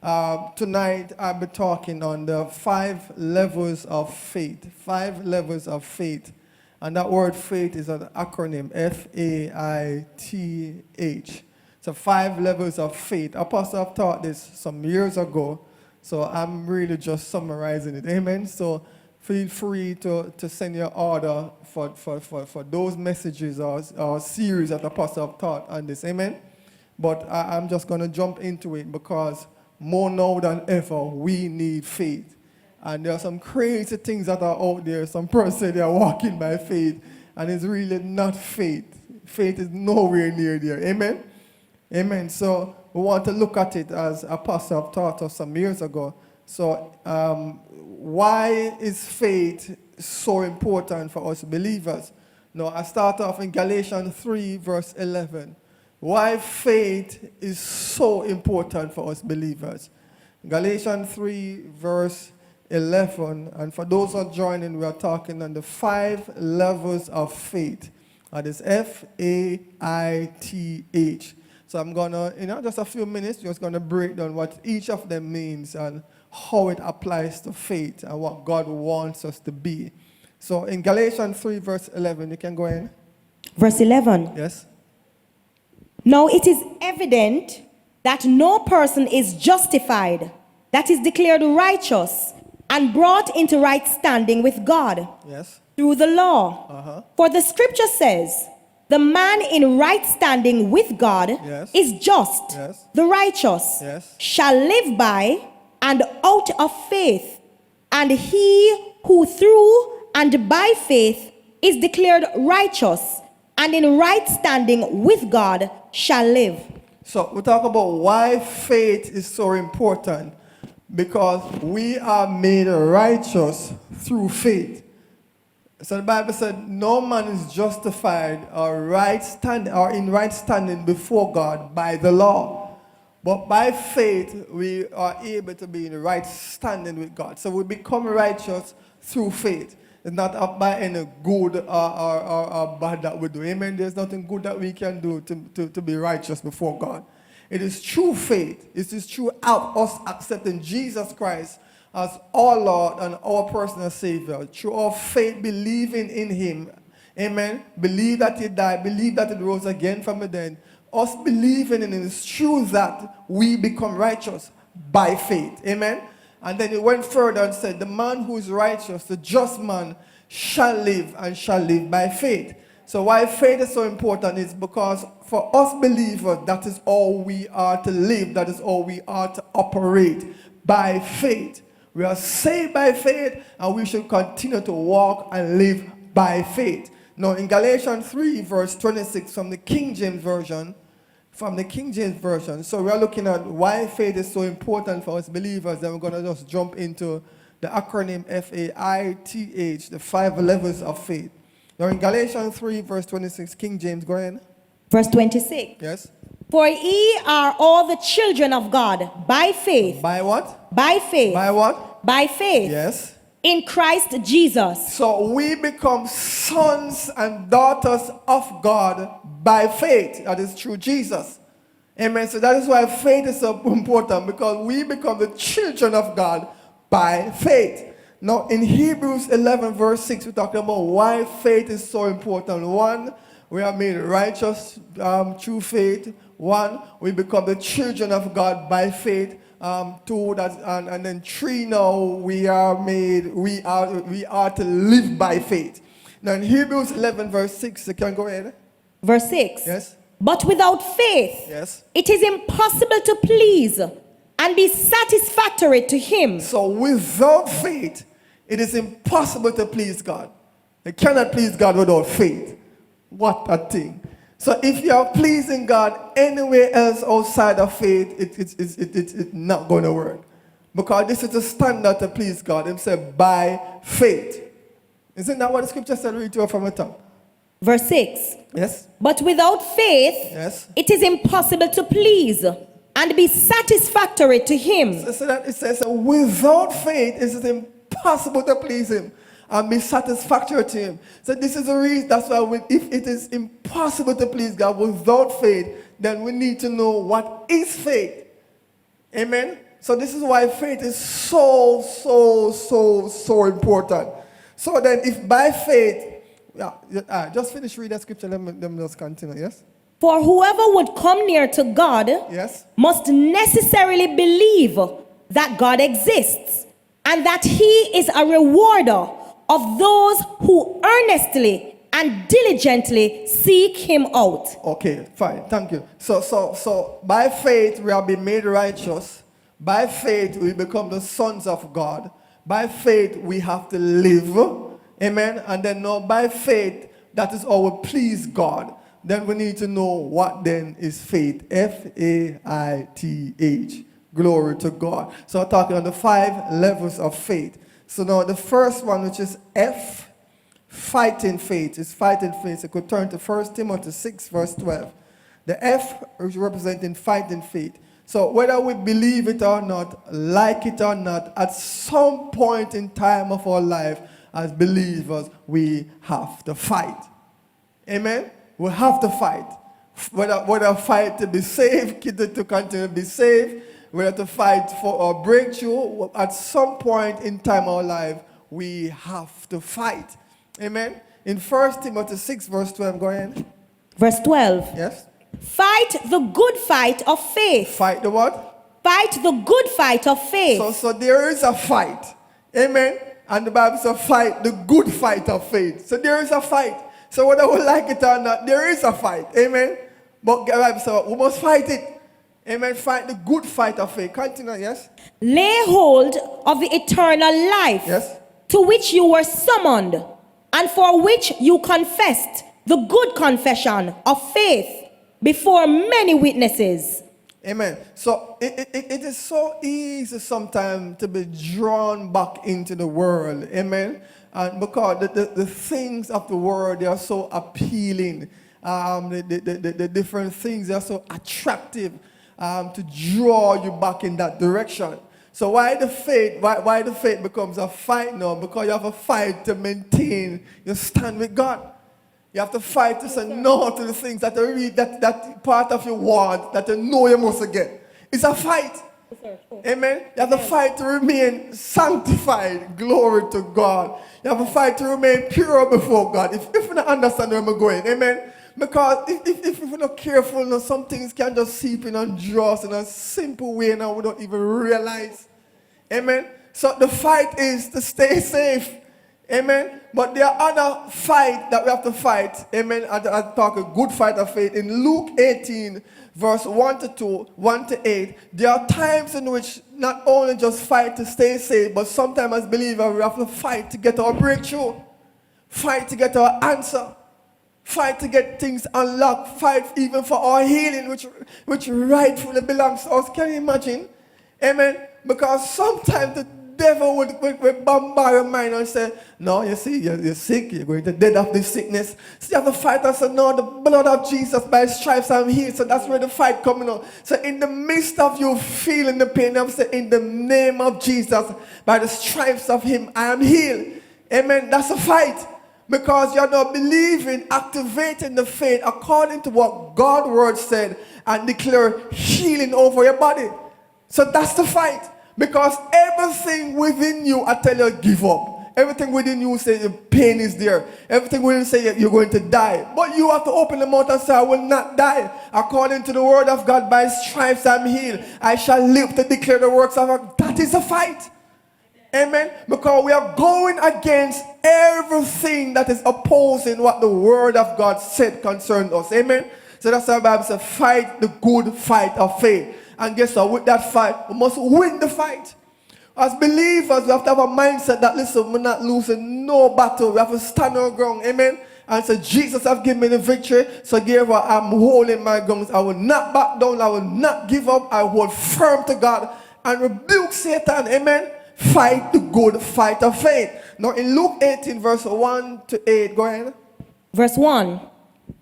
Tonight I'll be talking on the 5 levels of faith. 5 levels of faith. And that word faith is an acronym, F-A-I-T-H. So 5 levels of faith. Apostle have taught this some years ago, so I'm really just summarizing it. Amen. So feel free to send your order for those messages or series that Apostle have taught on this. Amen. But I'm just going to jump into it because more now than ever, we need faith. And there are some crazy things that are out there. Some person say they are walking by faith, and it's really not faith. Faith is nowhere near there. Amen? Amen. So we want to look at it as Apostle have taught us some years ago. So why is faith so important for us believers? Now, I start off in Galatians 3, verse 11. Why faith is so important for us believers. Galatians 3, verse 11. And for those who are joining, we are talking on the 5 levels of faith. That is F-A-I-T-H. So I'm going to, just a few minutes, just going to break down what each of them means and how it applies to faith and what God wants us to be. So in Galatians 3, verse 11, you can go in. Verse 11. Yes. Now it is evident that no person is justified, that is declared righteous, and brought into right standing with God. Yes. Through the law. For the scripture says, the man in right standing with God is just, the righteous, shall live by and out of faith. And he who through and by faith is declared righteous and in right standing with God shall live. So we talk about why faith is so important. Because we are made righteous through faith. So the Bible said, no man is justified or in right standing before God by the law. But by faith, we are able to be in right standing with God. So we become righteous through faith. It's not up by any good or bad that we do. Amen. There's nothing good that we can do to be righteous before God. It is true faith. It is true out us accepting Jesus Christ as our Lord and our personal Savior. Through our faith, believing in Him. Amen. Believe that He died. Believe that He rose again from the dead. Us believing in Him is true that we become righteous by faith. Amen. And then He went further and said, the man who is righteous, the just man, shall live and shall live by faith. So why faith is so important is because for us believers, that is all we are to live. That is all we are to operate by faith. We are saved by faith, and we should continue to walk and live by faith. Now in Galatians 3, verse 26 from the King James Version, so we are looking at why faith is so important for us believers. Then we're going to just jump into the acronym F-A-I-T-H, the 5 levels of faith. Now in Galatians 3, verse 26, King James, go ahead. Verse 26. Yes. For ye are all the children of God by faith. By what? By faith. By what? By faith. Yes. In Christ Jesus. So we become sons and daughters of God by faith. That is through Jesus. Amen. So that is why faith is so important, because we become the children of God by faith. Now in Hebrews 11, verse 6, we're talking about why faith is so important. 1, we are made righteous through faith. 1, we become the children of God by faith. 2, and then 3, now we are to live by faith. Now in Hebrews 11, verse 6, you can go ahead. Verse 6. Yes. But without faith, it is impossible to please and be satisfactory to Him. So without faith, it is impossible to please God. You cannot please God without faith. What a thing. So if you are pleasing God anywhere else outside of faith, it's not going to work. Because this is the standard to please God. It said by faith. Isn't that what the scripture said? Read to it from the top. Verse 6. Yes. But without faith, it is impossible to please and be satisfactory to Him. So that it says without faith, it is impossible to please Him and be satisfactory to Him. So this is the reason. That's why if it is impossible to please God without faith, then we need to know what is faith. Amen. So this is why faith is so important. So then if by faith, just finish reading that scripture, let me just continue, yes? For whoever would come near to God yes, must necessarily believe that God exists and that he is a rewarder of those who earnestly and diligently seek him out. Okay, fine, thank you. So by faith we have been made righteous. By faith we become the sons of God. By faith we have to live. Amen. And then now by faith, that is how we please God. Then we need to know what then is faith. Faith. Glory to God. So I'm talking on the 5 levels of faith. So now the first one, which is F, fighting faith. It's fighting faith. So you could turn to 1 Timothy 6, verse 12. The F is representing fighting faith. So whether we believe it or not, like it or not, at some point in time of our life, as believers, we have to fight. Amen? We have to fight. Whether fight to be saved, to continue to be saved, whether to fight for a breakthrough, at some point in time of our life, we have to fight. Amen? In 1 Timothy 6, verse 12, go ahead. Verse 12. Yes? Fight the good fight of faith. Fight the what? Fight the good fight of faith. So there is a fight. Amen? And the Bible says fight the good fight of faith. So there is a fight. So whether we like it or not, there is a fight. Amen? But the Bible says we must fight it. Amen? Fight the good fight of faith. Continue, yes? Lay hold of the eternal life, yes, to which you were summoned, and for which you confessed the good confession of faith before many witnesses. Amen. So it is so easy sometimes to be drawn back into the world. Amen. And because the things of the world, they are so appealing. The different things, they are so attractive to draw you back in that direction. So why the faith becomes a fight now? Because you have a fight to maintain your stand with God. You have to fight to say no to the things that that part of your want that you know you must get. It's a fight. Amen. You have to fight to remain sanctified. Glory to God. You have to fight to remain pure before God. If you don't understand where I'm going, amen. Because if you're not careful, some things can just seep in and draw us in a simple way and we don't even realize. Amen. So the fight is to stay safe. Amen. But there are other fights that we have to fight. Amen. I talk a good fight of faith. In Luke 18, verse 1 to 2, 1 to 8, there are times in which not only just fight to stay safe, but sometimes as believers we have to fight to get our breakthrough, fight to get our answer, fight to get things unlocked, fight even for our healing, which rightfully belongs to us. Can you imagine? Amen. Because sometimes the devil would bombard your mind and say, no, you see, you're sick, you're going to die of this sickness. So you have to fight and say, no, the blood of Jesus, by his stripes I'm healed. So that's where the fight coming on. So in the midst of you feeling the pain, I'm saying, in the name of Jesus, by the stripes of him, I am healed. Amen. That's a fight. Because you're not believing, activating the faith according to what God's word said and declare healing over your body. So that's the fight. Because everything within you, I tell you, give up. Everything within you say the pain is there. Everything within you say you're going to die. But you have to open the mouth and say, I will not die. According to the word of God, by stripes I'm healed. I shall live to declare the works of God. That is a fight. Amen. Because we are going against everything that is opposing what the word of God said concerning us. Amen. So that's why the Bible says, fight the good fight of faith. And guess what? With that fight, we must win the fight. As believers, we have to have a mindset that, listen, we're not losing no battle. We have to stand our ground. Amen. And say, Jesus have given me the victory. So therefore, I'm holding my grounds. I will not back down. I will not give up. I hold firm to God and rebuke Satan. Amen. Fight the good fight of faith. Now in Luke 18, verse 1 to 8, go ahead. Verse 1.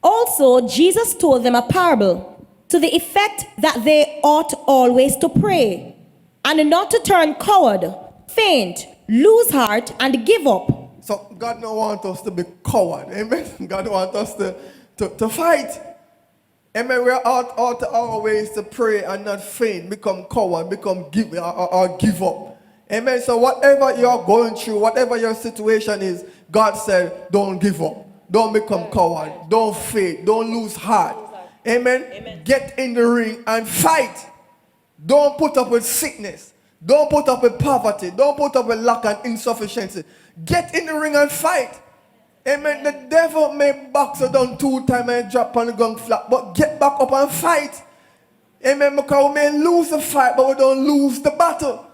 Also, Jesus told them a parable to the effect that they ought always to pray, and not to turn coward, faint, lose heart, and give up. So God don't want us to be coward. Amen. God wants us to fight. Amen. We ought to always to pray and not faint, become coward, become or give up. Amen. So whatever you're going through, whatever your situation is, God said, don't give up. Don't become coward. Don't faint. Don't lose heart. Amen. Amen. Get in the ring and fight. Don't put up with sickness. Don't put up with poverty. Don't put up with lack and insufficiency. Get in the ring and fight. Amen. The devil may box you down 2 times and drop on the ground flat, but get back up and fight. Amen. Because we may lose the fight, but we don't lose the battle.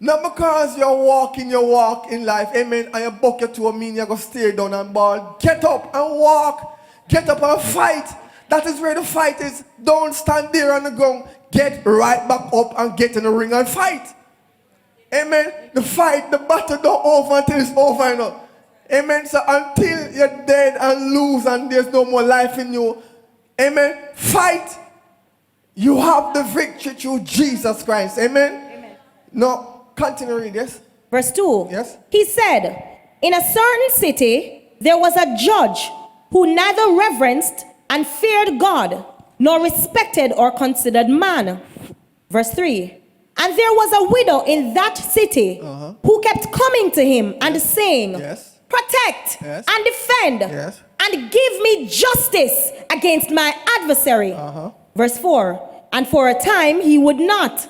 Not because you're walking your walk in life. Amen. And you buck your toe mean you're going to stay down and ball. Get up and walk. Get up and fight. That is where the fight is. Don't stand there on the ground. Get right back up and get in the ring and fight. Amen. The fight, the battle don't over until it's over. You know? Amen. So until you're dead and lose and there's no more life in you, amen, fight. You have the victory through Jesus Christ. Amen. Amen. Now, continue read this. Verse 2. Yes. He said, in a certain city, there was a judge who neither reverenced and feared God, nor respected or considered man. Verse 3. And there was a widow in that city who kept coming to him and saying, yes, protect and defend and give me justice against my adversary. Verse 4. And for a time he would not.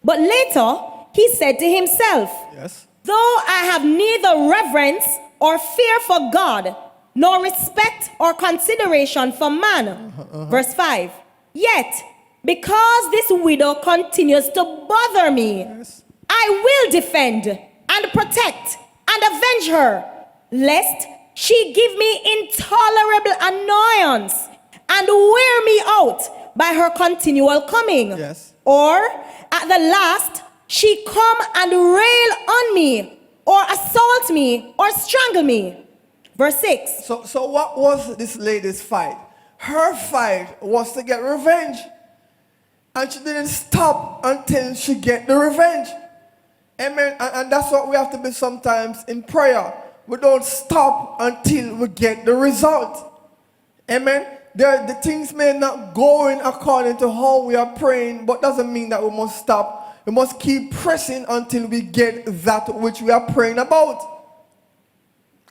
But later he said to himself, yes, though I have neither reverence or fear for God, nor respect or consideration for man. Verse 5. Yet, because this widow continues to bother me, yes, I will defend and protect and avenge her, lest she give me intolerable annoyance and wear me out by her continual coming. Yes. Or at the last, she come and rail on me, or assault me, or strangle me. Verse 6. So what was this lady's fight? Her fight was to get revenge. And she didn't stop until she get the revenge. Amen. And that's what we have to be sometimes in prayer. We don't stop until we get the result. Amen. The things may not go in according to how we are praying, but doesn't mean that we must stop. We must keep pressing until we get that which we are praying about.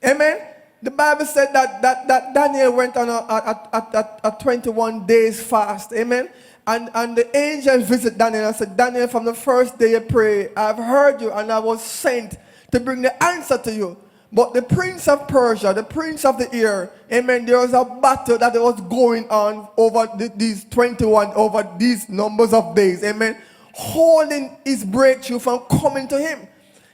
Amen. The Bible said that Daniel went on a 21 days fast. Amen. And the angel visited Daniel and said, Daniel, from the first day you pray, I've heard you and I was sent to bring the answer to you. But the prince of Persia, the prince of the air, amen, there was a battle that was going on over these numbers of days, amen, holding his breakthrough from coming to him.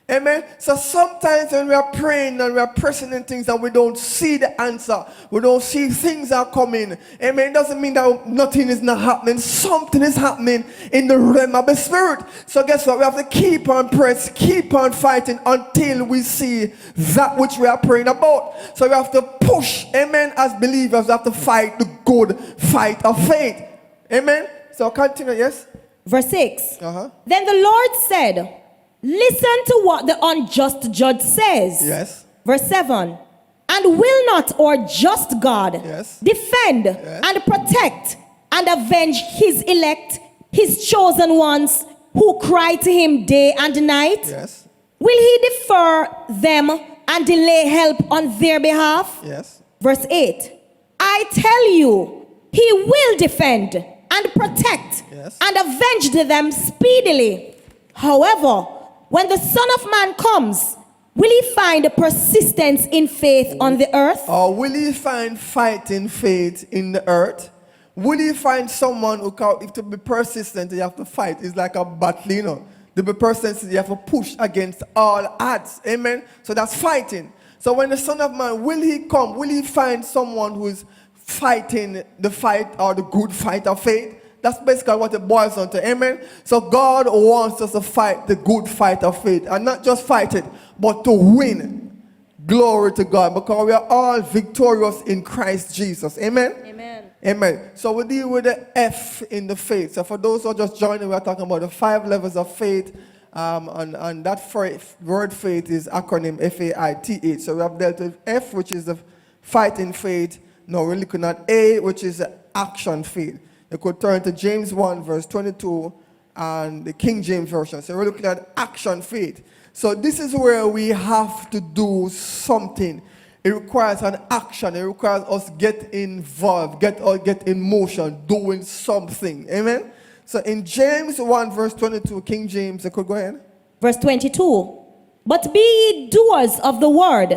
Amen. So sometimes when we are praying and we are pressing in things and we don't see the answer, we don't see things are coming. Amen. It doesn't mean that nothing is not happening. Something is happening in the realm of the spirit. So guess what? We have to keep on pressing, keep on fighting until we see that which we are praying about. So we have to push. Amen. As believers, we have to fight the good fight of faith. Amen. So continue. Yes. Verse 6. Then the Lord said, listen to what the unjust judge says. Yes. Verse 7. And will not our just God defend and protect and avenge his elect, his chosen ones who cry to him day and night? Yes. Will he defer them and delay help on their behalf? Yes. Verse 8. I tell you, he will defend and protect and avenge them speedily. However, when the Son of Man comes, will he find persistence in faith on the earth? Or will he find fighting faith in the earth? Will he find someone who can, if to be persistent, you have to fight. It's like a battle, you know. To be persistent, you have to push against all odds. Amen? So that's fighting. So when the Son of Man, will he come? Will he find someone who is fighting the fight or the good fight of faith? That's basically what it boils down to. Amen. So God wants us to fight the good fight of faith. And not just fight it, but to win. Glory to God. Because we are all victorious in Christ Jesus. Amen. Amen. Amen. So we deal with the F in the faith. So for those who are just joining, we are talking about the 5 levels of faith. And that word faith is acronym FAITH. So we have dealt with F, which is the fighting faith. Now we're looking at A, which is the action faith. You could turn to James 1, verse 22, and the King James Version. So we're looking at action faith. So this is where we have to do something. It requires an action. It requires us get involved, get in motion, doing something. Amen? So in James 1, verse 22, King James, I could go ahead. Verse 22. But be ye doers of the word,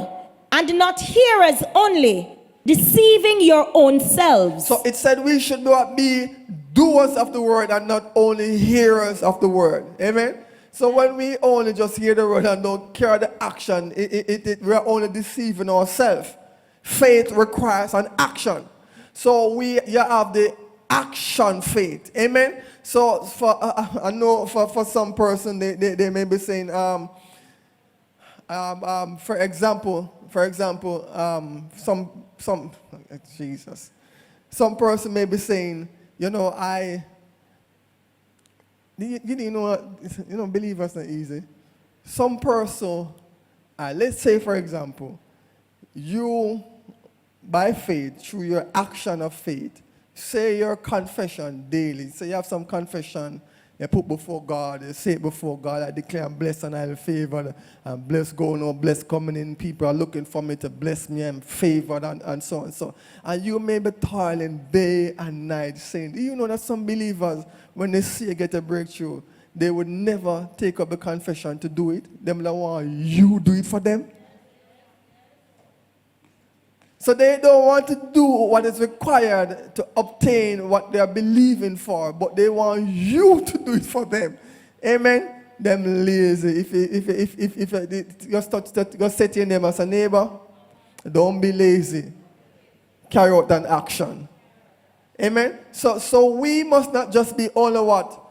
and not hearers only, deceiving your own selves. So it said we should not be doers of the word and not only hearers of the word. Amen? So when we only just hear the word and don't carry the action, we are only deceiving ourselves. Faith requires an action. So you have the action faith. Amen? So I know for some person, they may be saying, for example, some person may be saying, believers are not easy. Some person, let's say for example, you by faith, through your action of faith, say your confession daily. So you have some confession you put before God, you say it before God, I declare I'm blessed and I'm favored, I'm blessed going on, blessed coming in, people are looking for me to bless me, I'm favored, and so on and so. And you may be toiling day and night saying, do you know that some believers, when they see you get a breakthrough, they would never take up the confession to do it? Them like, want you do it for them? So they don't want to do what is required to obtain what they are believing for, but they want you to do it for them. Amen? Them lazy. If you say to your neighbor as a neighbor, don't be lazy. Carry out an action. Amen? So we must not just be only what?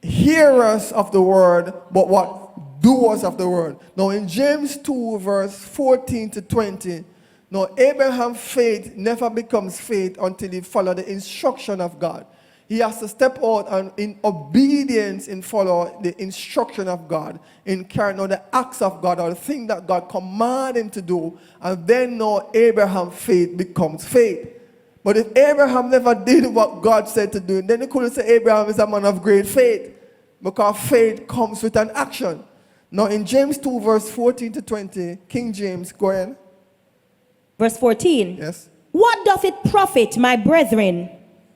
Hearers of the word, but what? Doers of the word. Now in James 2, verse 14 to 20, now, Abraham's faith never becomes faith until he follows the instruction of God. He has to step out and in obedience and follow the instruction of God, in carrying out the acts of God or the thing that God commanded him to do, and then now Abraham's faith becomes faith. But if Abraham never did what God said to do, then you couldn't say Abraham is a man of great faith, because faith comes with an action. Now in James 2, verse 14 to 20, King James, go ahead. Verse 14. Yes. What doth it profit, my brethren,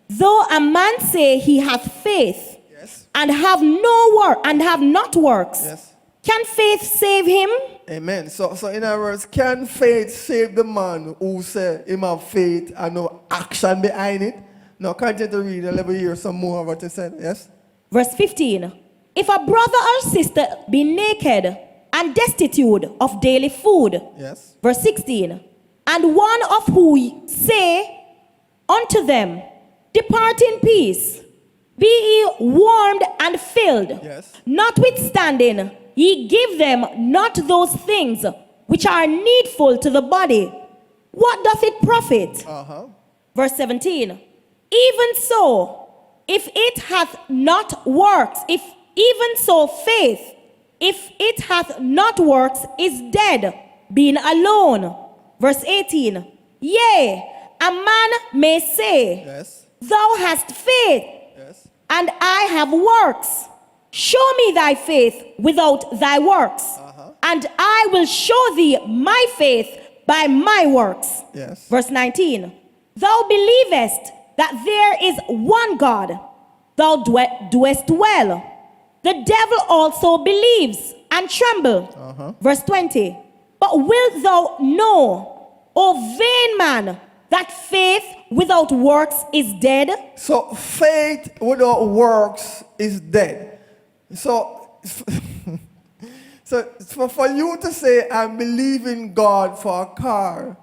though a man say he hath faith, yes, and have no work and have not works? Yes. Can faith save him? Amen. So in other words, can faith save the man who say him have faith and no action behind it? Now continue to read a little here some more of what he said. Yes. Verse 15. If a brother or sister be naked and destitute of daily food. Yes. Verse 16. And one of who say unto them, depart in peace, be ye warmed and filled. Yes. Notwithstanding, ye give them not those things which are needful to the body. What doth it profit? Verse 17. Even so, if it hath not works, if even so faith, if it hath not works, is dead, being alone. Verse 18, yea, a man may say, yes, thou hast faith, yes, and I have works. Show me thy faith without thy works, and I will show thee my faith by my works. Yes. Verse 19, thou believest that there is one God, thou doest well. The devil also believes and tremble. Verse 20, but wilt thou know, O vain man, that faith without works is dead? So faith without works is dead. So for you to say, I believe in God for a car,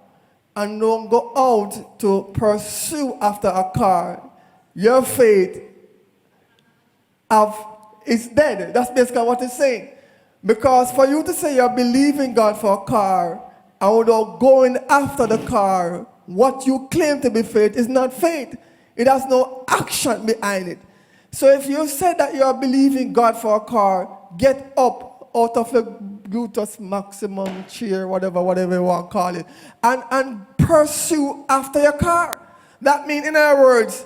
and don't go out to pursue after a car, your faith is dead. That's basically what it's saying. Because for you to say you're believing God for a car, and without going after the car, what you claim to be faith is not faith. It has no action behind it. So if you say that you are believing God for a car, get up out of the gluteus maximum chair, whatever you want to call it, and pursue after your car. That means, in other words,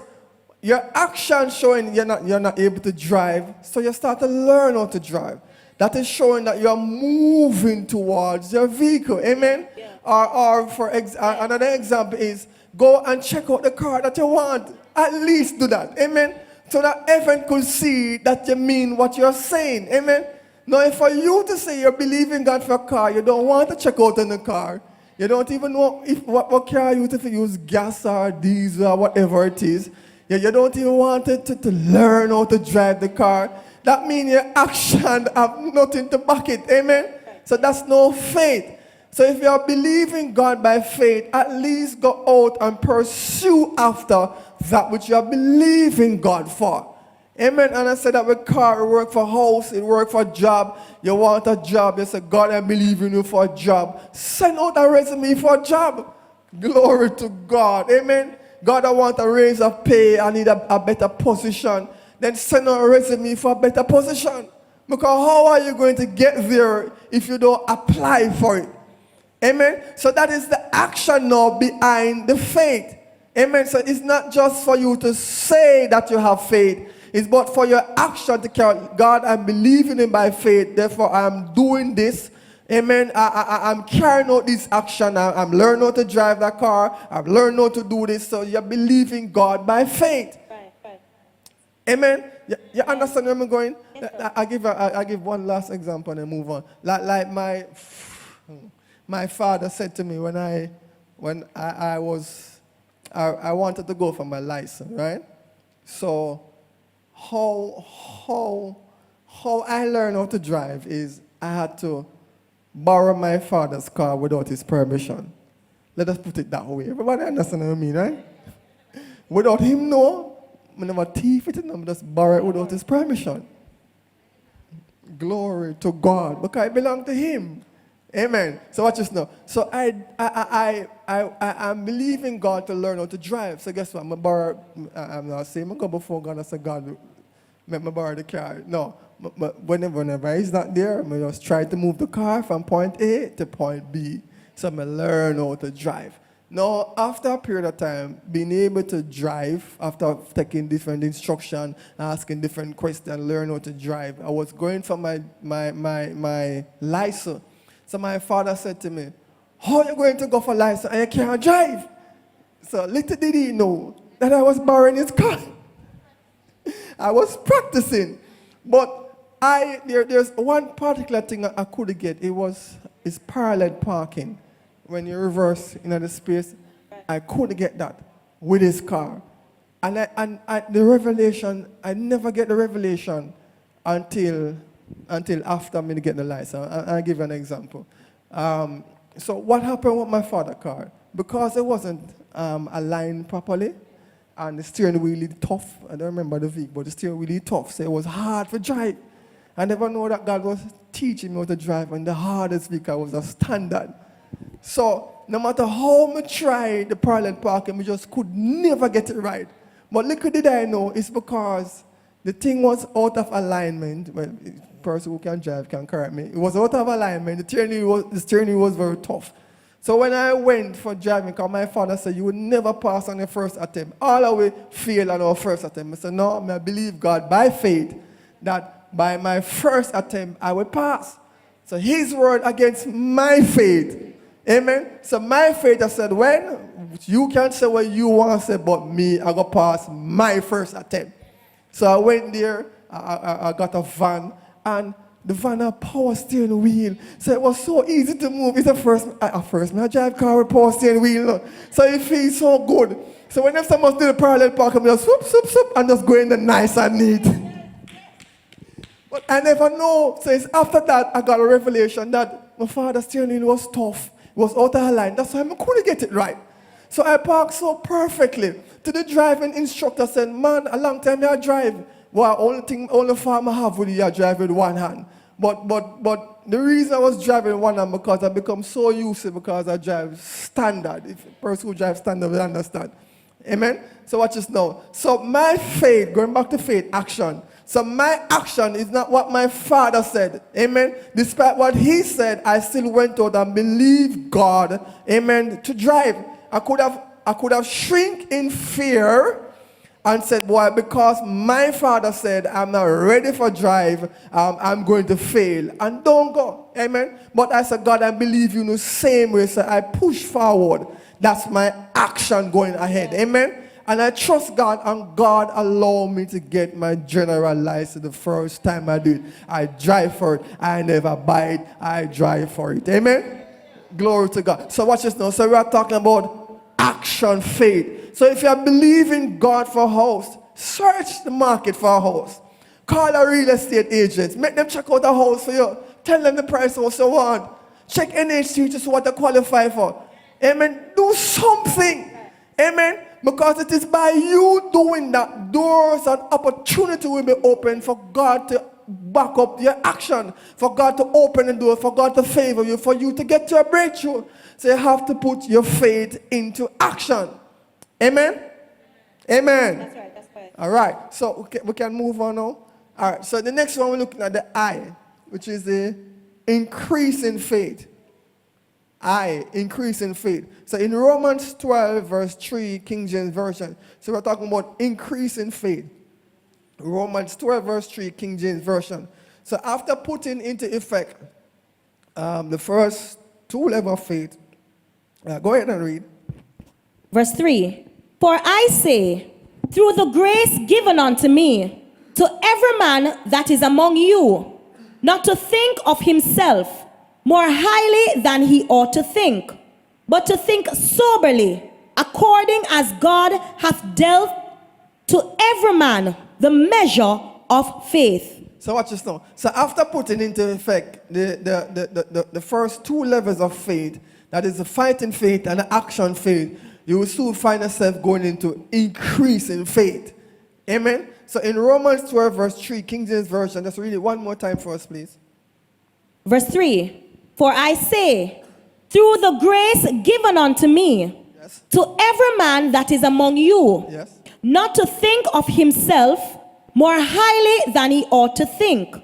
your action showing you're not able to drive, so you start to learn how to drive. That is showing that you're moving towards your vehicle. Amen? Yeah. Another example is go and check out the car that you want. At least do that. Amen? So that everyone could see that you mean what you're saying. Amen? Now, if for you to say you're believing God for a car, you don't want to check out in the car. You don't even know what car you use, if you use gas or diesel or whatever it is. You don't even want to learn how to drive the car. That means your action have nothing to back it. Amen? So that's no faith. So if you are believing God by faith, at least go out and pursue after that which you are believing God for. Amen? And I said that with car, it work for house, it work for job. You want a job, you say, God, I believe in you for a job. Send out a resume for a job. Glory to God. Amen? God, I want a raise of pay, I need a better position. Then send out a resume for a better position. Because how are you going to get there if you don't apply for it? Amen? So that is the action now behind the faith. Amen? So it's not just for you to say that you have faith. It's but for your action to carry. God, I'm believing in by faith. Therefore, I'm doing this. Amen. I'm carrying out this action. I'm learning how to drive that car. I've learned how to do this. So you're believing God by faith. Right. Amen. You understand where I'm going? Yes, I give one last example and then move on. Like my father said to me when I wanted to go for my license, right? So how I learned how to drive is I had to borrow my father's car without his permission. Let us put it that way. Everybody understand what I mean, right? Without him know, I never thief it, I just borrow it without his permission. Glory to God, because it belongs to him. Amen. So watch this now. So I'm believing God to learn how to drive. So guess what? I'm not saying I go before God and say, God, let me borrow the car. No. But whenever he's not there, I just try to move the car from point A to point B. So I learn how to drive. Now, after a period of time, being able to drive, after taking different instruction, asking different questions, learn how to drive, I was going for my license. So my father said to me, how are you going to go for license and you can't drive? So little did he know that I was borrowing his car. I was practicing. But there's one particular thing I couldn't get. It's parallel parking. When you reverse in the space, I couldn't get that with his car. And the revelation, I never get the revelation until after me get the license. I'll give you an example. So what happened with my father's car? Because it wasn't aligned properly, and the steering wheel is tough. I don't remember the vehicle, but the steering wheel is tough, so it was hard to drive. I never know that God was teaching me how to drive, and the hardest vehicle was a standard. So no matter how much I tried the parallel parking, we just could never get it right. But little did I know, it's because the thing was out of alignment. Well, the person who can drive can correct me. It was out of alignment. The steering wheel was very tough. So when I went for driving, because my father said, you would never pass on your first attempt. All of we fail on our first attempt. I said, no, I believe God by faith that by my first attempt, I will pass. So his word against my faith. Amen. So my faith, I said, when you can say what you want to say, but me, I go pass my first attempt. So I went there, I got a van, and the van had power steering wheel. So it was so easy to move. It's first I drive car with power steering wheel. So it feels so good. So whenever someone do the parallel park, I'm just swoop, swoop, swoop, and just go in the nice and neat. But I never know. So it's after that I got a revelation that my father's steering wheel was tough. It was out of line. That's why I couldn't get it right. So I parked so perfectly. To the driving instructor said, man, a long time I drive. Well, only farm I have with you, I drive with one hand. But the reason I was driving one hand because I become so used to it because I drive standard. If a person who drives standard will understand. Amen? So watch this now. So my faith, going back to faith, action. So my action is not what my father said. Amen? Despite what he said, I still went out and believed God. Amen? To drive. I could have shrink in fear and said, boy, because my father said I'm not ready for drive, I'm going to fail. And don't go. Amen. But I said, God, I believe you in the same way. So I push forward. That's my action going ahead. Amen. And I trust God, and God allowed me to get my general license the first time I did. I drive for it. I never buy it. I drive for it. Amen. Glory to God. So watch this now. So we are talking about action faith. So if you are believing God for a house, search the market for a house. Call a real estate agent. Make them check out a house for you. Tell them the price of what you want. Check NHC to see what they qualify for. Amen. Do something. Amen. Because it is by you doing that, doors and opportunity will be open for God to back up your action, for God to open the door, for God to favor you, for you to get to a breakthrough. So you have to put your faith into action. Amen? Amen. That's right, that's right. All right, so we can move on now. All right, so the next one we're looking at the I, which is the increase in faith. I, increase in faith. So in Romans 12, verse 3, King James Version. So we're talking about increase in faith. Romans 12, verse 3, King James Version. So after putting into effect the first two levels of faith, go ahead and read. Verse 3. For I say, through the grace given unto me, to every man that is among you, not to think of himself more highly than he ought to think, but to think soberly, according as God hath dealt to every man the measure of faith. So watch this now. So after putting into effect the first two levels of faith, that is the fighting faith and the action faith, you will soon find yourself going into increase in faith. Amen? So in Romans 12, verse 3, King James Version, let's read it one more time for us, please. Verse 3. For I say, through the grace given unto me, yes, to every man that is among you, yes, not to think of himself more highly than he ought to think,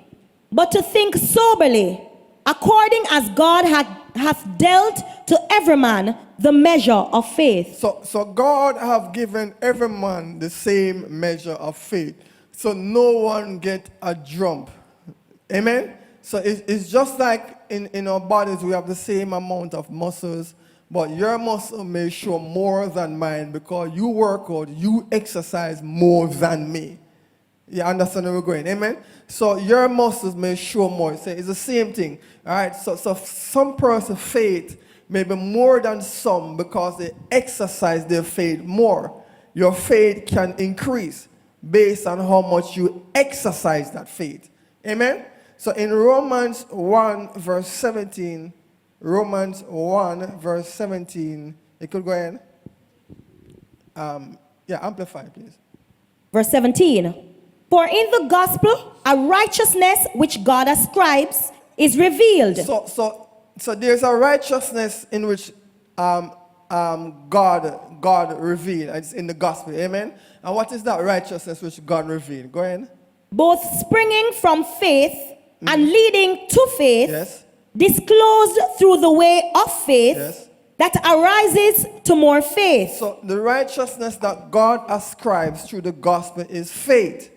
but to think soberly, according as God hath dealt to every man the measure of faith. So God have given every man the same measure of faith. So no one get a jump. Amen? So it's just like in our bodies, we have the same amount of muscles, but your muscle may show more than mine because you work out, you exercise more than me. You understand where we're going? Amen? So your muscles may show more. So it's the same thing. All right? So some person's faith may be more than some because they exercise their faith more. Your faith can increase based on how much you exercise that faith. Amen? So in Romans 1, verse 17, Romans 1, verse 17, you could go ahead. Amplify, please. Verse 17. For in the gospel, a righteousness which God ascribes is revealed. So there's a righteousness in which God revealed. It's in the gospel, amen? And what is that righteousness which God revealed? Go ahead. Both springing from faith and leading to faith, yes, disclosed through the way of faith, yes, that arises to more faith. So the righteousness that God ascribes through the gospel is faith.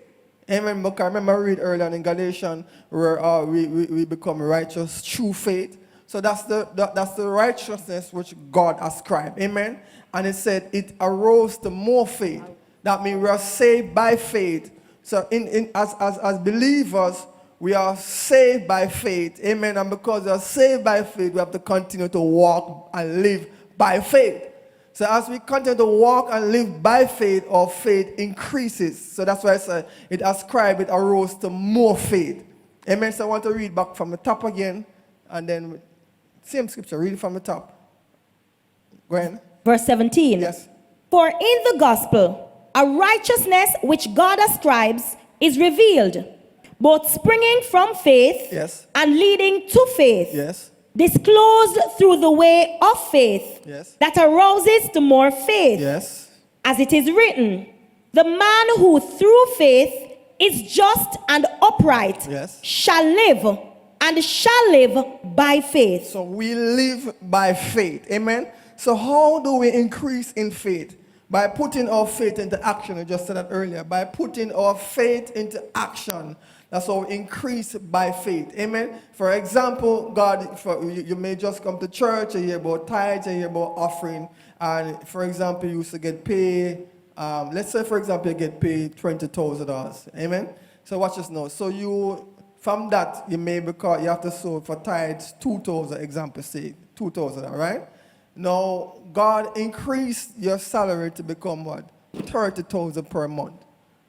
Amen. Because I remember I read earlier in Galatians where we become righteous through faith. So that's the righteousness which God ascribed. Amen. And it said it arose to more faith. That means we are saved by faith. So as believers, we are saved by faith. Amen. And because we are saved by faith, we have to continue to walk and live by faith. So as we continue to walk and live by faith, our faith increases. So that's why I said it arose to more faith. Amen. So I want to read back from the top again. And then, same scripture, read it from the top. Go ahead. Verse 17. Yes. For in the gospel, a righteousness which God ascribes is revealed, both springing from faith, yes, and leading to faith, yes, disclosed through the way of faith, yes, that arouses to more faith. Yes. As it is written, the man who through faith is just and upright, yes, shall live by faith. So we live by faith. Amen. So how do we increase in faith? By putting our faith into action, I just said that earlier. By putting our faith into action, that's how we increase by faith. Amen. For example, God, you may just come to church and hear about tithes and hear about offering. And for example, you used to get paid. Let's say, for example, you get paid $20,000. Amen. So watch this now. So you, from that, you may because you have to sow for tithes 2,000. Example, say 2,000. All right. Now, God increased your salary to become what? 30,000 per month.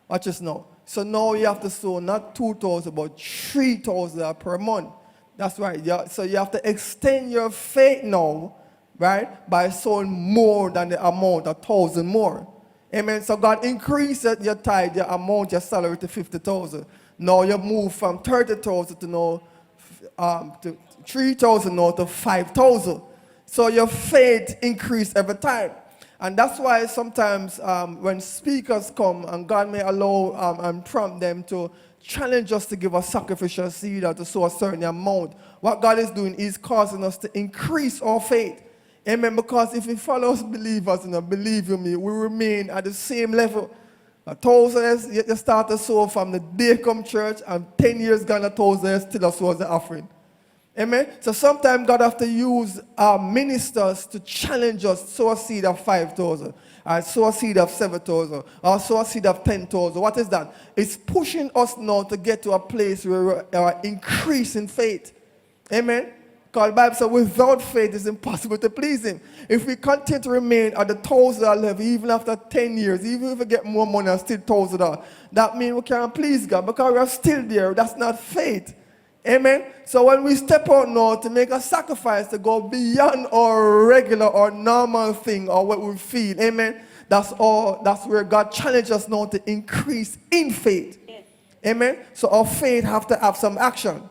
Watch this now. So now you have to sow not 2,000, but 3,000 per month. That's right. So you have to extend your faith now, right? By sowing more than the amount, 1,000 more. Amen. So God increased your tithe, your amount, your salary to 50,000. Now you move from 30,000 to now to 3,000 now to 5,000. So your faith increase every time. And that's why sometimes when speakers come and God may allow and prompt them to challenge us to give a sacrificial seed or to sow a certain amount, what God is doing is causing us to increase our faith. Amen. Because if we follow believers, believe in me, we remain at the same level. 1,000 you start to sow from the day come church, and 10 years gone, 1,000 still a sow as the offering. Amen. So sometimes God have to use ministers to challenge us. Sow a seed of 5,000, or sow a seed of 7,000, or sow a seed of 10,000. What is that? It's pushing us now to get to a place where we are increasing faith. Amen. Because the Bible says without faith it's impossible to please Him. If we continue to remain at the 1,000 level, even after 10 years, even if we get more money and still 1,000, that means we can't please God because we are still there. That's not faith. Amen. So when we step out now to make a sacrifice to go beyond our regular or normal thing or what we feel, amen, that's where God challenges us now to increase in faith. Yes. Amen. So our faith have to have some action.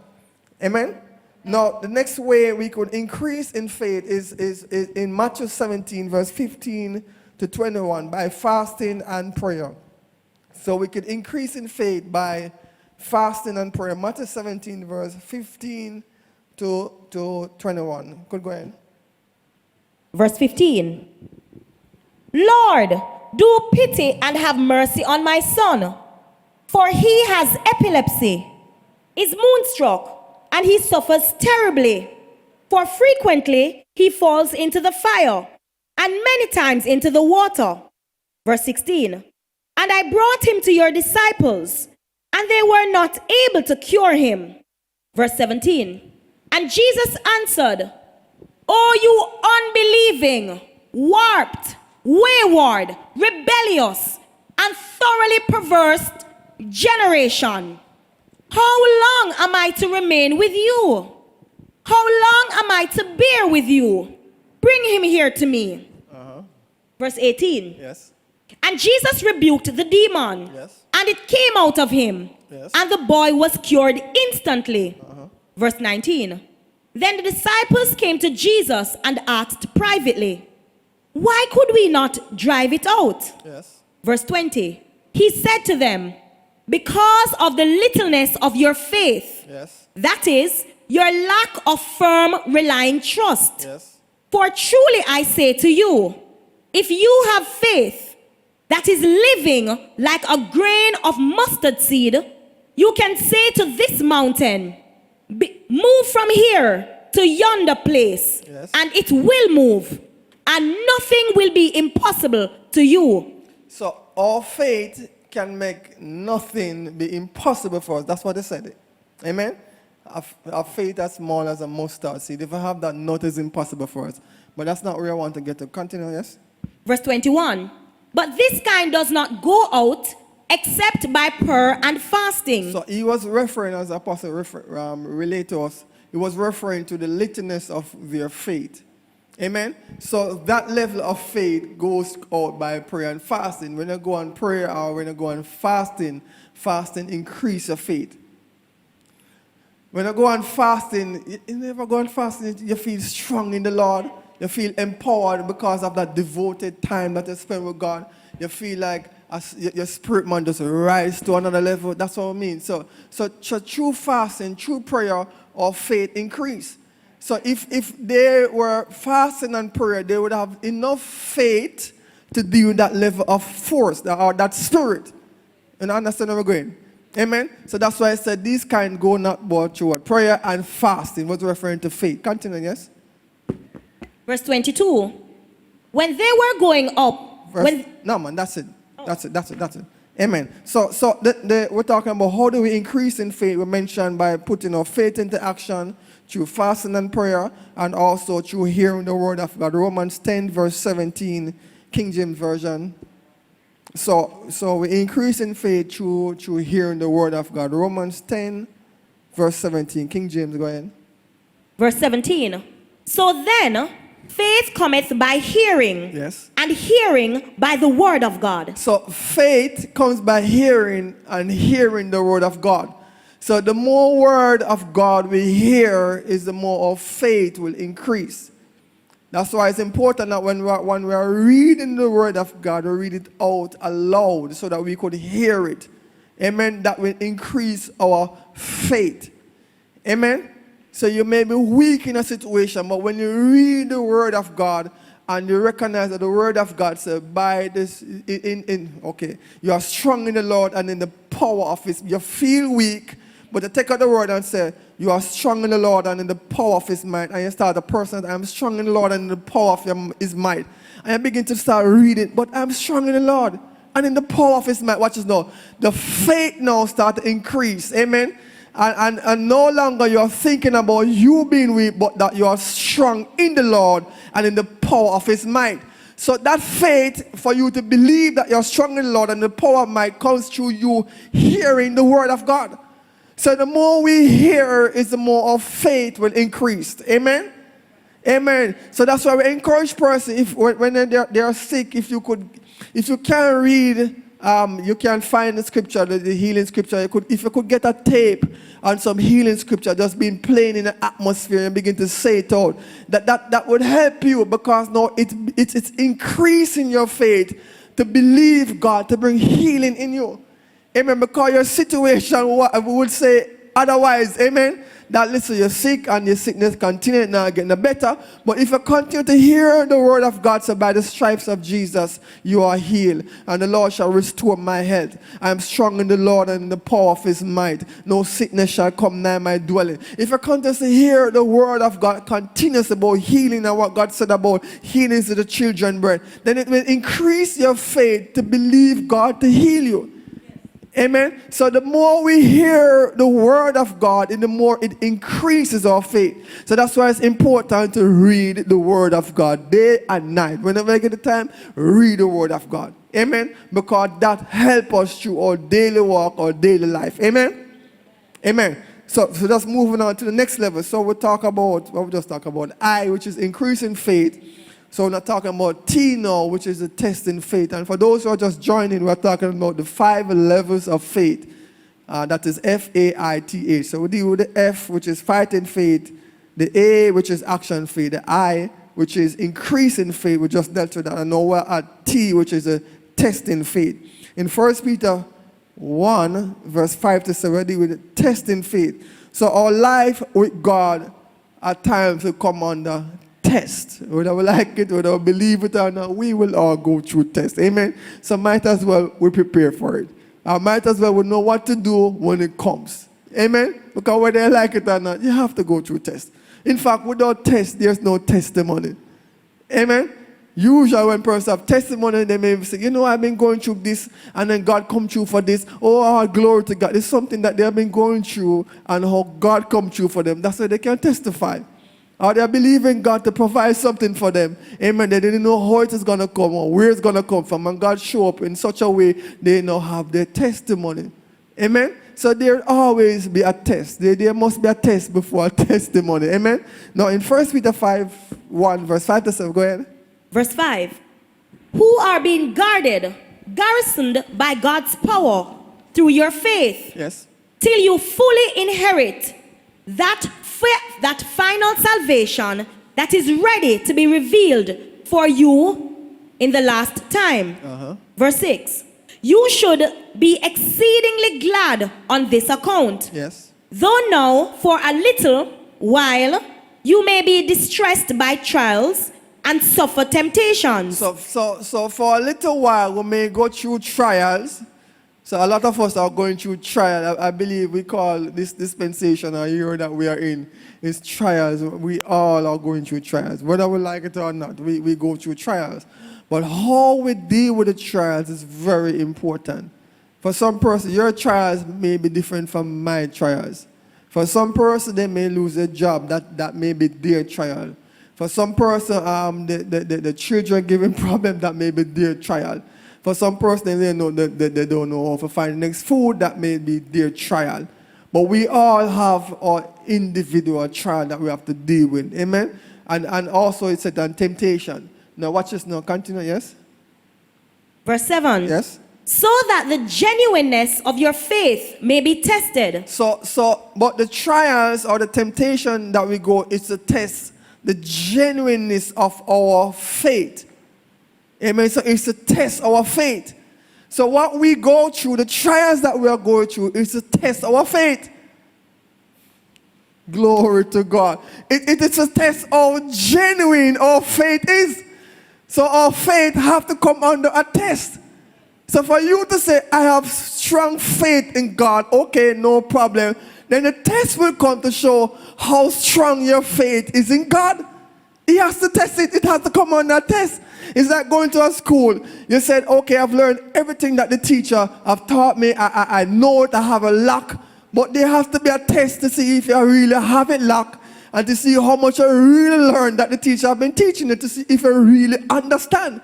Amen. Now the next way we could increase in faith is in Matthew 17 verse 15 to 21 by fasting and prayer. So we could increase in faith by fasting and prayer. Matthew 17, verse 15 to 21. Could go ahead. Verse 15. Lord, do pity and have mercy on my son, for he has epilepsy, is moonstruck, and he suffers terribly. For frequently he falls into the fire, and many times into the water. Verse 16. And I brought him to your disciples, and they were not able to cure him. Verse 17. And Jesus answered, O you unbelieving, warped, wayward, rebellious, and thoroughly perverse generation, how long am I to remain with you? How long am I to bear with you? Bring him here to me. Verse 18. Yes. And Jesus rebuked the demon. Yes. And it came out of him. Yes. And the boy was cured instantly. Verse 19. Then the disciples came to Jesus and asked privately, why could we not drive it out? Yes. Verse 20. He said to them, because of the littleness of your faith. Yes. That is, your lack of firm relying trust. Yes. For truly I say to you, if you have faith that is living like a grain of mustard seed, you can say to this mountain, move from here to yonder place, yes, and it will move, and nothing will be impossible to you. So our faith can make nothing be impossible for us. That's what they said. Amen? Our faith as small as a mustard seed. If I have that, nothing is impossible for us. But that's not where I want to get to. Continue, yes? Verse 21. But this kind does not go out except by prayer and fasting. So he was referring, as Apostle relate to us, he was referring to the littleness of their faith. Amen? So that level of faith goes out by prayer and fasting. When you go on prayer or when you go on fasting, fasting increase your faith. When you go on fasting, you never go on fasting, you feel strong in the Lord. You feel empowered because of that devoted time that you spend with God. You feel like your spirit man just rise to another level. That's what I mean. So through fasting, through prayer, our faith increase. So if they were fasting and prayer, they would have enough faith to deal with that level of force or that spirit. And understand where we're going? Amen? So that's why I said these kind go not but through what? Prayer and fasting was referring to faith. Continue, yes? Verse 22. When they were going up... No, man, that's it. That's it. Amen. So we're talking about how do we increase in faith. We mentioned by putting our faith into action through fasting and prayer, and also through hearing the word of God. Romans 10, verse 17, King James Version. So we increase in faith through hearing the word of God. Romans 10, verse 17, King James, go ahead. Verse 17. So then, faith cometh by hearing, yes, and hearing by the word of God. So faith comes by hearing, and hearing the word of God. So the more word of God we hear, is the more of faith will increase. That's why it's important that when we are reading the word of God, we read it out aloud so that we could hear it. Amen. That will increase our faith. Amen. So you may be weak in a situation, but when you read the word of God and you recognize that the word of God says, by this, you are strong in the Lord and in the power of his, you feel weak, but you take out the word and say, you are strong in the Lord and in the power of his might. And you start the person, I'm strong in the Lord and in the power of his might. And you begin to start reading, but I'm strong in the Lord and in the power of his might. Watch this now. The faith now start to increase. Amen. And no longer you are thinking about you being weak, but that you are strong in the Lord and in the power of his might. So that faith, for you to believe that you're strong in the Lord and the power of might, comes through you hearing the word of God. So the more we hear, is the more of faith will increase. Amen? Amen. So that's why we encourage persons, when they are sick, if you can't read, you can find the scripture, the healing scripture. If you could get a tape on some healing scripture just being playing in the atmosphere and begin to say it out, that would help you, because now it's increasing your faith to believe God to bring healing in you. Amen. Because your situation, we would say otherwise. Amen. That listen, you're sick and your sickness continues now getting better. But if you continue to hear the word of God, so by the stripes of Jesus, you are healed. And the Lord shall restore my health. I am strong in the Lord and in the power of his might. No sickness shall come nigh my dwelling. If you continue to hear the word of God continuous about healing and what God said about healing to the children bread, then it will increase your faith to believe God to heal you. Amen. So the more we hear the word of God, the more it increases our faith. So that's why it's important to read the word of God day and night. Whenever I get the time, read the word of God. Amen. Because that helps us through our daily walk, our daily life. Amen. Amen. So just moving on to the next level. So we just talk about I, which is increasing faith. So we're not talking about T now, which is a test in faith. And for those who are just joining, we're talking about the 5 levels of faith. That is F-A-I-T-H. So we deal with the F, which is fighting faith. The A, which is action faith. The I, which is increasing faith. We just dealt with that. And now we're at T, which is a test in faith. In 1 Peter 1, verse 5 to 7, we deal with the test in faith. So our life with God at times will come under test. Whether we like it, whether we believe it or not, we will all go through tests. Amen. So might as well we prepare for it. Might as well we know what to do when it comes. Amen. Because whether you like it or not, you have to go through tests. In fact, without test, there's no testimony. Amen. Usually when persons have testimony, they may say, I've been going through this, and then God come through for this. Oh, glory to God. It's something that they have been going through, and how God come through for them. That's why they can testify. Or they are believing God to provide something for them. Amen. They didn't know how it is going to come or where it's going to come from. And God show up in such a way they now have their testimony. Amen. So there will always be a test. There must be a test before a testimony. Amen. Now in 1 Peter 1, verse 5 to 7, go ahead. Verse 5. Who are being garrisoned by God's power through your faith. Yes. Till you fully inherit that final salvation that is ready to be revealed for you in the last time. Verse 6. You should be exceedingly glad on this account. Yes. Though now, for a little while, you may be distressed by trials, and suffer temptations. So for a little while, we may go through trials. So a lot of us are going through trials. I believe we call this dispensation or year that we are in is trials. We all are going through trials. Whether we like it or not, we go through trials. But how we deal with the trials is very important. For some person, your trials may be different from my trials. For some person, they may lose a job. That may be their trial. For some person, the children giving problem, that may be their trial. For some person, they don't know how to find the next food, that may be their trial. But we all have our individual trial that we have to deal with. Amen? And also it's a temptation. Now watch this now. Continue, yes? Verse 7. Yes? So that the genuineness of your faith may be tested. But the trials or the temptation that we go, it's a test the genuineness of our faith. Amen. So it's to test our faith. So what we go through, the trials that we are going through, is to test our faith. Glory to God. It is to test how genuine our faith is. So our faith have to come under a test. So for you to say, I have strong faith in God, okay, no problem. Then the test will come to show how strong your faith is in God. He has to test it. It has to come under a test. It's like going to a school. You said, okay, I've learned everything that the teacher have taught me. I know it. I have a lock. But there has to be a test to see if you really have it locked and to see how much you really learned that the teacher have been teaching you, to see if you really understand.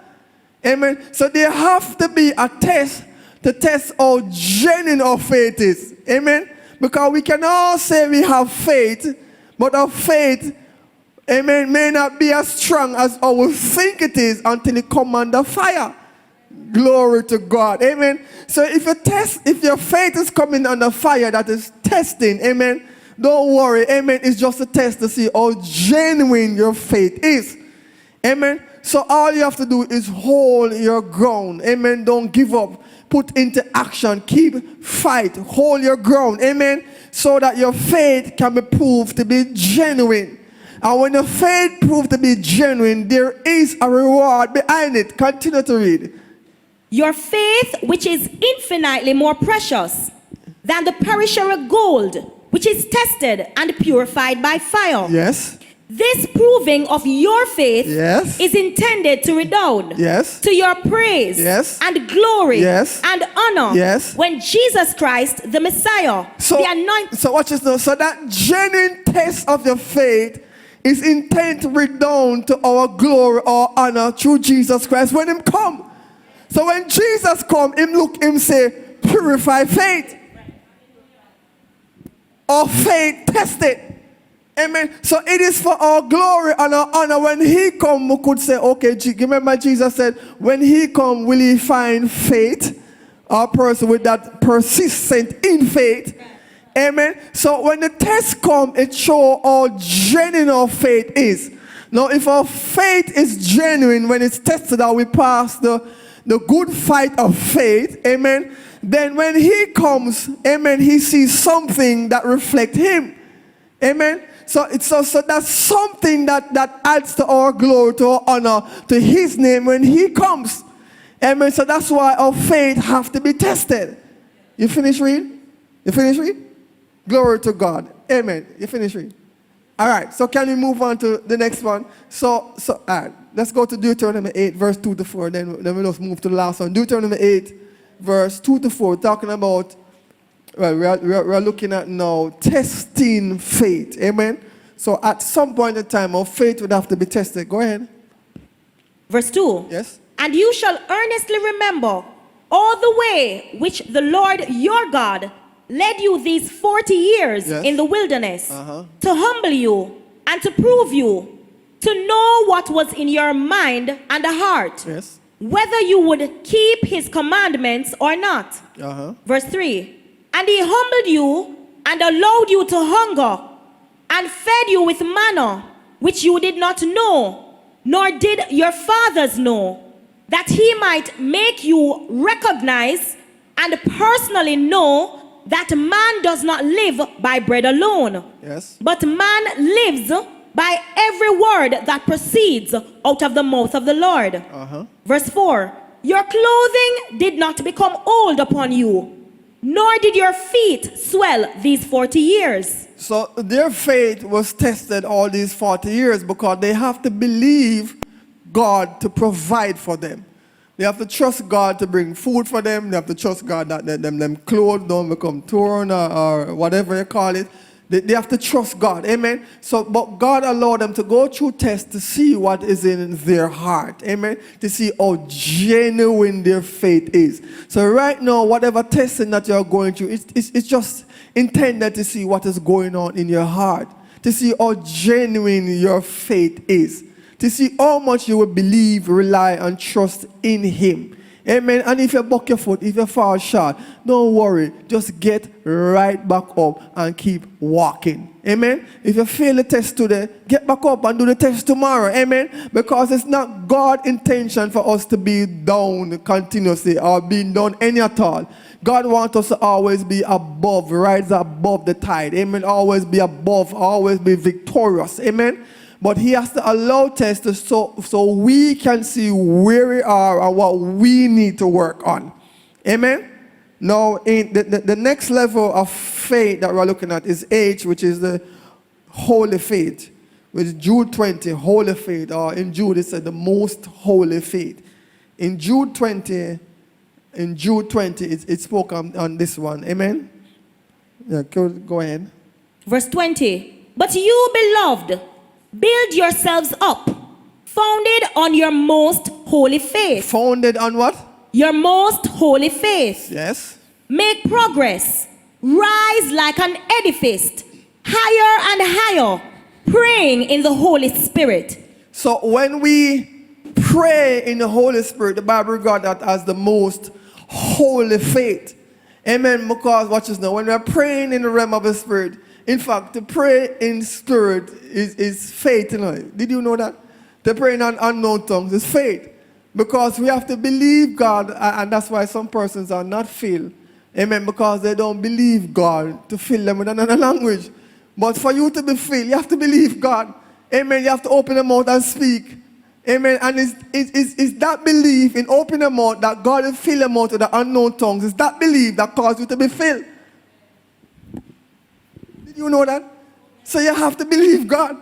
Amen. So there have to be a test to test how genuine our faith is. Amen. Because we can all say we have faith, but our faith, amen, may not be as strong as we think it is until it comes under fire. Glory to God. Amen. So if your faith is coming under fire, that is testing. Amen. Don't worry. Amen. It's just a test to see how genuine your faith is. Amen. So all you have to do is hold your ground. Amen. Don't give up. Put into action. Keep fight. Hold your ground. Amen. So that your faith can be proved to be genuine. And when your faith proved to be genuine, there is a reward behind it. Continue to read. Your faith, which is infinitely more precious than the perishable gold, which is tested and purified by fire. Yes. This proving of your faith is intended to redound to your praise and glory and honor when Jesus Christ, the Messiah, the anointed. So watch this now. So that genuine test of your faith is intended to redound to our glory or honor through Jesus Christ when him come. So when Jesus come, him say, purify faith. Or faith tested. Amen. So it is for our glory and our honor. When he come, we could say, okay, remember Jesus said, when he come, will he find faith? A person with that persistent in faith. Amen. So when the test come, it show how genuine our faith is. Now, if our faith is genuine, when it's tested out, we pass the good fight of faith. Amen. Then when he comes, amen, he sees something that reflects him. Amen. So that's something that adds to our glory, to our honor, to his name when he comes. Amen. So that's why our faith have to be tested. You finish reading? You finish reading? Glory to God. Amen. You finish reading? All right. So can we move on to the next one? So all right. Let's go to Deuteronomy 8, verse 2 to 4. Then we just move to the last one. Deuteronomy 8, verse 2 to 4. Talking about, well, we are looking at now testing faith. Amen. So at some point in time, our faith would have to be tested. Go ahead. Verse 2. Yes. And you shall earnestly remember all the way which the Lord your God led you these 40 years in the wilderness to humble you and to prove you, to know what was in your mind and heart, whether you would keep his commandments or not. Verse 3. And he humbled you and allowed you to hunger and fed you with manna, which you did not know, nor did your fathers know, that he might make you recognize and personally know that man does not live by bread alone, but man lives by every word that proceeds out of the mouth of the Lord. Verse 4, your clothing did not become old upon you, nor did your feet swell these 40 years. So their faith was tested all these 40 years because they have to believe God to provide for them. They have to trust God to bring food for them. They have to trust God that them clothes don't become torn or whatever you call it. They have to trust God. Amen. So, but God allowed them to go through tests to see what is in their heart. Amen. To see how genuine their faith is. So right now, whatever testing that you're going through, it's just intended to see what is going on in your heart. To see how genuine your faith is. To see how much you will believe, rely, and trust in Him. Amen. And if you buck your foot, if you fall short, don't worry. Just get right back up and keep walking. Amen. If you fail the test today, get back up and do the test tomorrow. Amen. Because it's not God's intention for us to be down continuously or being down any at all. God wants us to always be above, rise above the tide. Amen. Always be above, always be victorious. Amen. But He has to allow tests so we can see where we are and what we need to work on. Amen? Now, in the next level of faith that we're looking at is H, which is the holy faith. With Jude 20, holy faith. Or in Jude, it said the most holy faith. In Jude 20, it spoke on this one. Amen? Yeah, go ahead. Verse 20. But you, beloved, build yourselves up, founded on your most holy faith. Founded on what? Your most holy faith. Yes. Make progress. Rise like an edifice, higher and higher, praying in the Holy Spirit. So when we pray in the Holy Spirit, the Bible regards that as the most holy faith. Amen. Because watch this now. When we're praying in the realm of the Spirit, in fact, to pray in spirit is faith. You know? Did you know that? To pray in unknown tongues is faith. Because we have to believe God, and that's why some persons are not filled. Amen. Because they don't believe God to fill them with another language. But for you to be filled, you have to believe God. Amen. You have to open your mouth and speak. Amen. And it's that belief in opening your mouth that God will fill your mouth with the unknown tongues. It's that belief that causes you to be filled. You know that? So you have to believe God.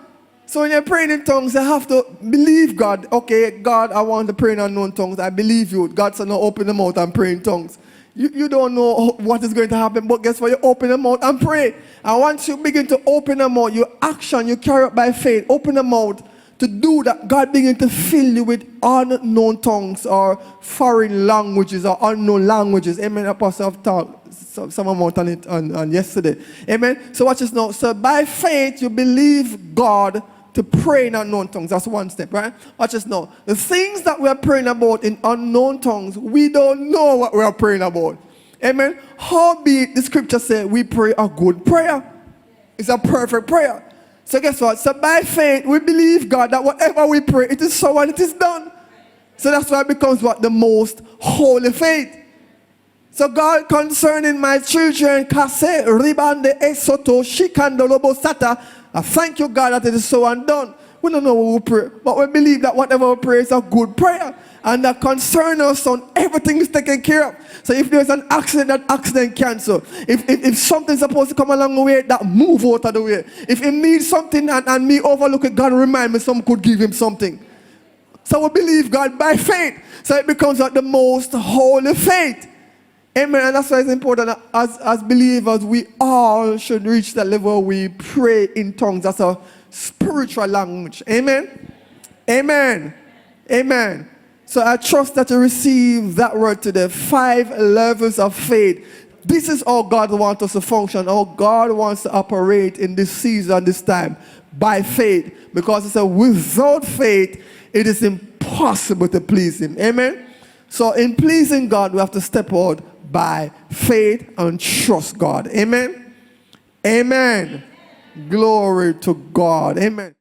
So when you're praying in tongues, you have to believe God. Okay, God, I want to pray in unknown tongues. I believe you. God said, no, open the mouth and pray in tongues. You don't know what is going to happen, but guess what? You open the mouth and pray. And once you begin to open the mouth, your action, you carry it by faith. Open the mouth to do that. God begin to fill you with unknown tongues or foreign languages or unknown languages. Amen. Apostle have talked some amount on it on yesterday. Amen. So watch this now. So by faith, you believe God to pray in unknown tongues. That's one step, right? Watch this now. The things that we are praying about in unknown tongues, we don't know what we are praying about. Amen. Howbeit, the scripture says we pray a good prayer. It's a perfect prayer. So guess what? So by faith, we believe God that whatever we pray, it is so and it is done. So that's why it becomes what? The most holy faith. So God, concerning my children, Kase, Ribande, Esoto, Shikando, Lobo, Sata, I thank you, God, that it is so and done. We don't know what we pray, but we believe that whatever we pray is a good prayer. And that concern us on everything is taken care of. So if there's an accident, that accident cancel. If something's supposed to come along the way, that move out of the way. If he needs something and me overlook it, God remind me someone could give him something. So we believe God by faith. So it becomes like the most holy faith. Amen. And that's why it's important that as believers, we all should reach that level where we pray in tongues. That's a spiritual language. Amen. Amen. Amen. So I trust that you receive that word today. 5 levels of faith. This is how God wants us to function. How God wants to operate in this season, this time. By faith. Because it says without faith, it is impossible to please Him. Amen. So in pleasing God, we have to step out by faith and trust God. Amen. Amen. Glory to God. Amen.